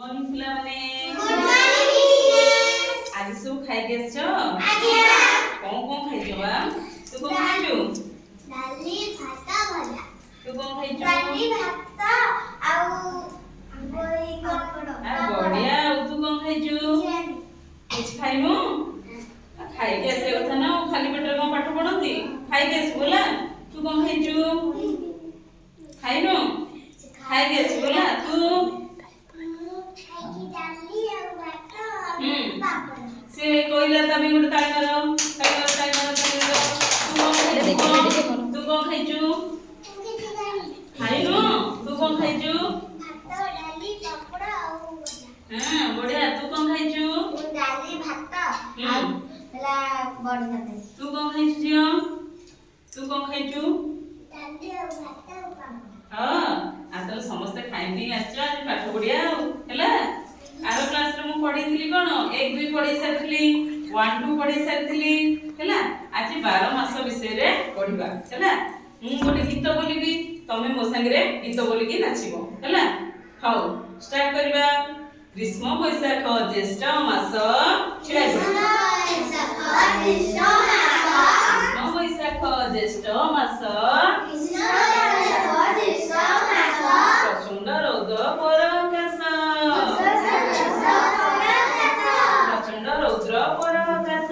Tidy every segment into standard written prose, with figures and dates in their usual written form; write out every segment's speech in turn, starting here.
Morning पिलाने आज सब खाई गेछ कौन खाइछ बा तू कौन खाइछु डाली भात भजा तू कौन खाइछु डाली भात आउ बोई कपड़ आ बढ़िया तू कौन खाइछु कुछ खाइनु खाई के से कथा ना खाली पेट में पाठ पढंती खाई के बोला तू कौन खाइछु खाइनु खाई के बोला तू डाली आउ भात पापड़ से कोइला तभी गुड ताई मारो तू कौन खाइछु खाइनु तू कौन खाइछु भात डाली पापड़ आउ भजा हां बढ़िया तू कौन खाइछु डाली भात आउ हला बड़ी खाते तू कौन खाइछु जियो तू कौन खाइछु डाली आउ भात आउ पापड़ हां आतल समस्त खाइनी आछो आज पाठ पढिया हैला आरो क्लास रे मु पढीथिली कोन 1 2 पढी सारथिली 1 2 पढी सारथिली हैला आज 12 मास विषय रे पढिबा हैला मु गोटे गीत बोलिबी तमे मो संग रे गीत बोलिकी नाचिबो हैला हाउ स्टार्ट करबा ग्रीष्म वैशाख ज्येष्ठ मास ग्रीष्म वैशाख ज्येष्ठ मास प्रचंड रौद्र पराकाश प्रचंड रौद्र पराकाश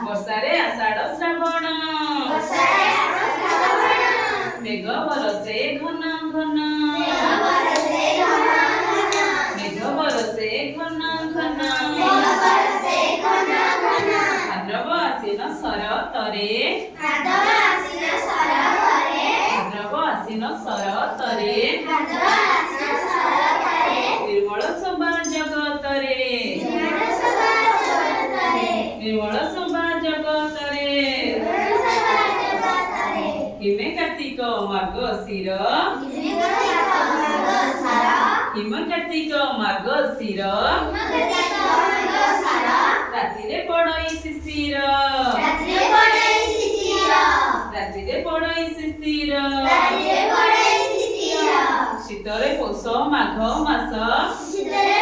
वर्षारे आषाढ़ श्रावण मेघ बरसे घन घन मेघ बरसे घन घन भाद्रव आश्विन शरतरे भाद्रव आश्विन शरतरे निर्मल शोभा जगतरे निर्मल शोभा जगतरे हिमे कार्तिक मार्गशीर हिम कार्तिक मार्गशीर रातिरे पड़ई शिशिर रातिरे पड़ई शिशिर शीतरे पौष माघ मास शीतरे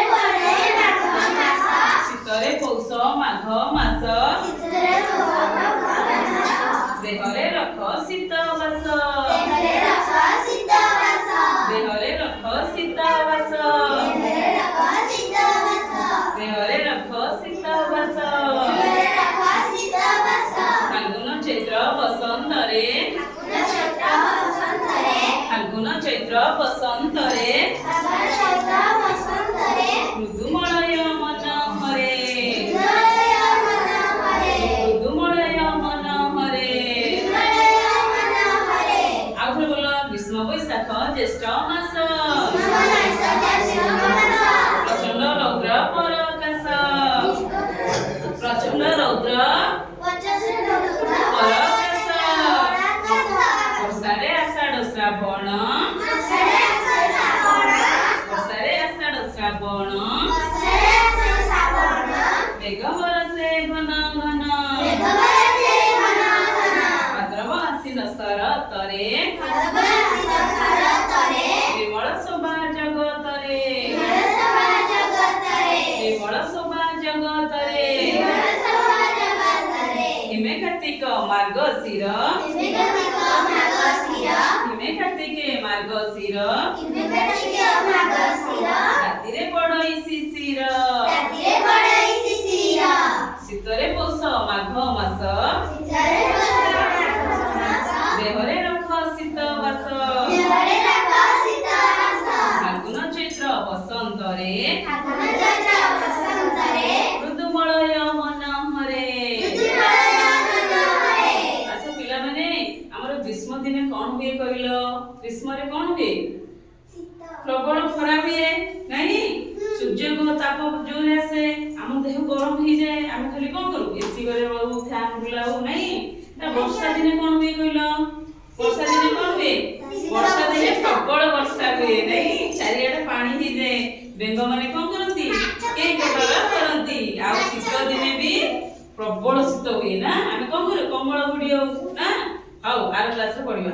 पौष माघ मास देहरे रख शीतवास देहरे रख शीतवास देहरे रख शीतवास फाल्गुन चैत्र बसंतरे फाल्गुन चैत्र बसंतरे मृदुमलय मन हरे मृदुमलय मन हरे आउ बोलो ग्रीष्म वैशाख ज्येष्ठ मास प्रचंड रौद्र पराकाश प्रचंड रौद्र पराकाश वर्षारे आषाढ़ श्रावण वर्षारे आषाढ़ श्रावण मेघ बरसे घन घन भाद्रव आश्विन शरतरे निर्मल शोभा जगतरे निर्मल शोभा जगतरे हिमे कार्तिक मार्गशीर हिमे कार्तिक मार्गशीर रातिरे पड़ई शिशिर शीतरे पौष माघ मास देहरे रख शीतवास फाल्गुन चैत्र बसंतरे मृदुमलय मन हरे अच्छा पिला माने हमर ग्रीष्म दिने कोन हुए कहिलो ग्रीष्म रे कोन हुए प्रबल खरा हुए नहीं सूर्य को ताप जोर आसे हम देह गरम हो जाए हम खाली कोन करू एसी करे रहू फैन बुलाऊ नहीं ना वर्षा दिने कोन हुए कहिलो वर्षा दिने कोन हुए वर्षा दिने प्रबल वर्षा हुए नहीं चारियाडे पानी ही जाए बेंग माने कोन करंती के कटरा करंती आ शीत दिने भी प्रबल शीत हुए ना हम कोन करू कम्बल गुडी हो ना आओ आर क्लास रे पढिबा।